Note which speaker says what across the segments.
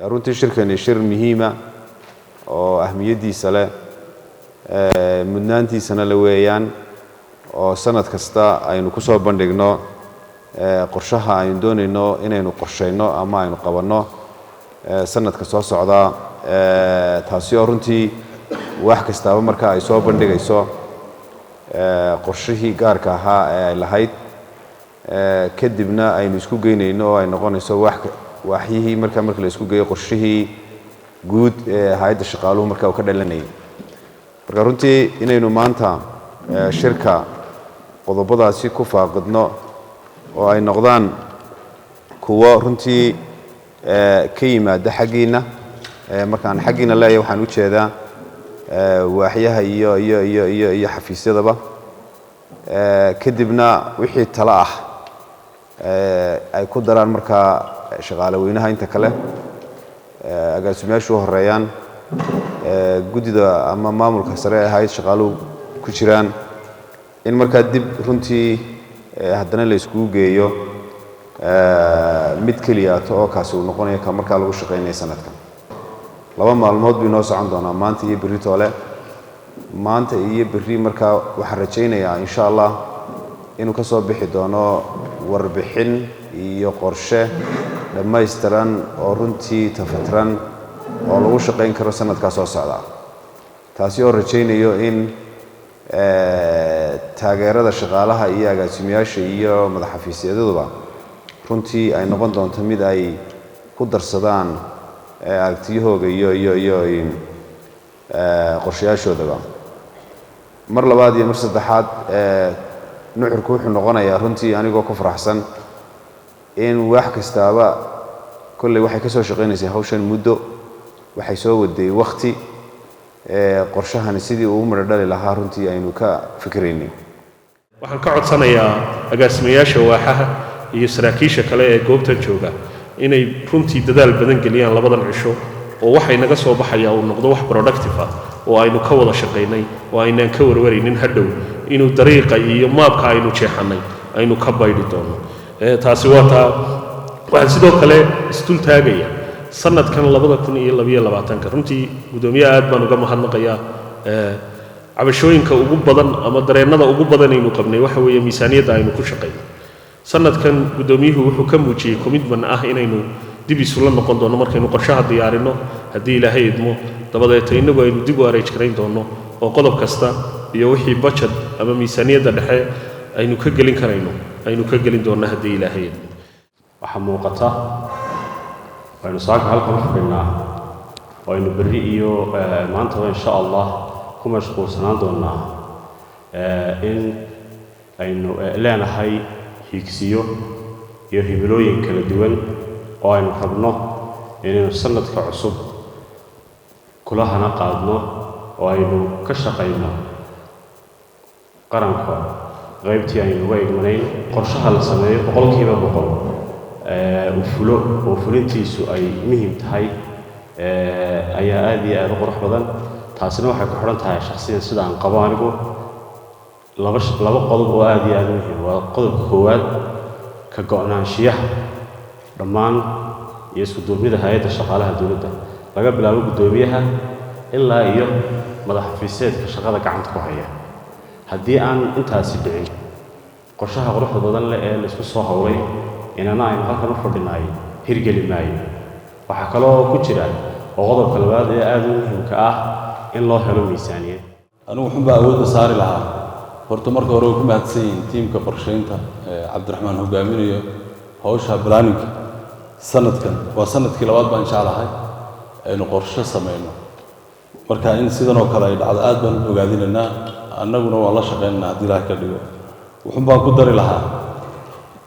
Speaker 1: runtii shirkani shir muhiima oo ahmiyadiisa leh mudnaantiisana la weeyaan oo sanad kasta aynu ku soo bandhigno qorshaha aynu doonayno inaynu qorsheyno ama aynu qabanno sanadka soo socda taasi oo runtii wax kastaba marka ay soo bandhigayso qorshihii gaarka ahaa ee ay lahayd kadibna aynu isku geynayno oo ay noqonayso waxyihii marka la isku geeyo qorshihii guud ee hay'adda shaqaaluhu marka uu ka dhalanayay marka runtii inaynu maanta shirka qodobadaasi ku faaqidno oo ay noqdaan kuwa runtii ka yimaada xaggiina markaan xaggiina leeyahay waxaan u jeedaa waaxyaha iyo xafiisyadaba kadibna wixii talo ah ay ku daraan markaa shaqaale weynaha inta kale agaasimayaashu horeeyaan guddida ama maamulka sare ee hay'ad shaqaaluhu ku jiraan in markaa dib runtii haddana la iskugu geeyo mid keliyaato oo kaasi uu noqonayo ka markaa lagu shaqaynaya sanadkan 2 maalmood buu noo socon doonaa maanta iyo berri toole maanta iyo berri markaa waxaan rajaynayaa insha Allah inuu ka soo bixi doono warbixin iyo qorshe dhammaystiran oo runtii tafatran oo lagu shaqayn karo sanadka soo socda taasi oo rajaynayo in taageerada shaqaalaha iyo agaasimayaasha iyo madaxafiisyaduba runtii ay noqon doonto mid ay ku darsadaan aragtiyahooda iyo qorshayaashoodaba mar labaad iyo mar saddexaad nuxurku wuxuu noqonayaa runtii anigoo ku faraxsan in wax kastaaba kulley waxay ka soo shaqaynaysay hawshan muddo waxay soo waday waqti qorshahani sidii uu mar dhali lahaa runtii aynu ka fikiraynay
Speaker 2: waxaan ka codsanayaa agaasimayaasha waaxaha iyo saraakiisha kale ee goobtan jooga inay runtii dadaal badan geliyaan labadan cisho oo waxay naga soo baxaya uu noqdo wax productive ah oo aynu ka wada shaqaynay oo aynaan ka warwaraynin hadhow inuu dariiqa iyo maabka aynu jeexanay aynu ka baydhi doono taasi waa taa waxaan sidoo kale istul taagaya sanadkan 2022 runtii gudoomiyaha aad baan uga mahadnaqayaa cabashooyinka ugu badan ama dareennada ugu badan aynu qabnay waxa weeye miisaaniyadda aynu ku shaqayno sanadkan gudoomiyuhu wuxuu ka muujiyay commitment ah inaynu dib isula noqon doono markaynu qorshaha diyaarino haddii ilaahay idmo dabadeed inagu aynu dib u arrange karayn doono oo qodob kasta iyo wixii budget ama miisaaniyadda dhexe aynu ka gelin karayno aynu ka gelin doonno haddii ilaahay idmo
Speaker 3: waxa muuqata aynu saaka halkan u fadhinaa oo aynu berri iyo maantaba insha Allah ku mashquulsanaan doonaa in aynu leenahay higsiyo iyo himilooyin kala duwan oo aynu rabno inaynu sanadka cusub kulahana qaadno oo aynu ka shaqayno qaranka qaybtii aynu uga igmanayn qorshaha la sameeyo 100% fulo oo fulintiisu ay muhiim tahay ayaa aad iyo aad u qurux badan taasina waxay ku xiran tahay shakhsiyan sida aan qabo anigu laba qodob oo aad iyo aad u muhiim waa qodobka koowaad ka go'naanshiyaha dhammaan iyo isku duubnida hay'adda shaqaalaha dawladda laga bilaabo gudoomiyaha ilaa iyo madaxafiiseedka shaqada gacanta ku haya haddii aan intaasi dhicin qorshaha quruxda badan leh ee la isku soo hawlay inana aynu halkan u fadhinaay hirgeli maayo waxaa kaloo ku jira oo qodobka labaad ee aad u muhiimka ah in loo helo miisaaniyad
Speaker 4: anigu waxaan awoodda saari lahaa horta marka hore ku mahadsan yihiin tiimka qorsheynta cabdiraxmaan hogaaminayo hawsha planning sanadkan waa sanadkii labaad baan jeclahay aynu qorshe sameeyno marka in sidan oo kale ay dhacdo aad baan u ogaadinaynaa annaguna waa la shaqeynaa haddii ilaahay ka dhigo wuxuun baan ku dari lahaa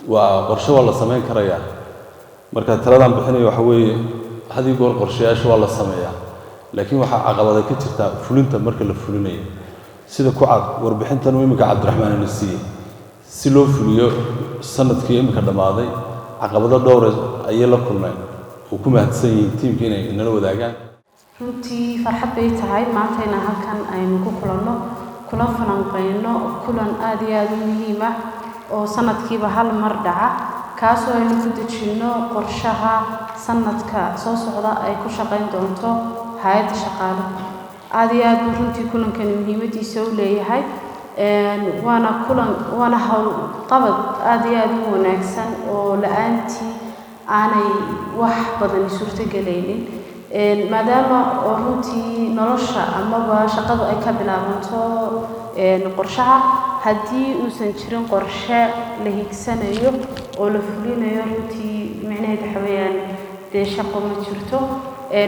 Speaker 4: waa qorshe waa la samayn karayaa marka taladan bixinayo waxa weeye hadii goor qorshayaasha waa la sameeyaa laakiin waxa caqabada ka jirta fulinta marka la fulinayo sida ku cad warbixintan imika cabdiraxmaan inasiye si loo fuliyo sanadkii imika dhamaaday caqabado dhowr ayay la kulmeen oo ku mahadsan yihiin tiimka inay nala wadaagaan
Speaker 5: runtii farxad bay tahay maanta inaan halkan aynu ku kulanno kula falanqeyno kulan aad iyo aad u muhiim ah oo sanadkiiba hal mar dhaca kaasoo aynu ku dejinno qorshaha sanadka soo socda ay ku shaqayn doonto hay'adda shaqaalaha. aad iyo aad buu runtii kulankani muhiimadiisa u leeyahay waana howlqabad aad iyo aad u wanaagsan oo la-aantii aanay wax badan suurtogelaynin maadaama oo runtii nolosha amaba shaqadu ay ka bilaabanto qorshaha haddii uusan jirin qorshe la higsanayo oo la fulinayo runtii micnaheed waxa weeyaan dee shaqo ma jirto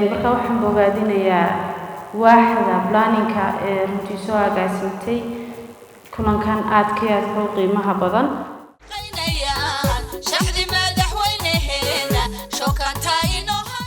Speaker 5: marka waxaan bogaadinayaa waaxda planninka runtii soo agaasintay kulankan aadka iyo aadka u qiimaha badan.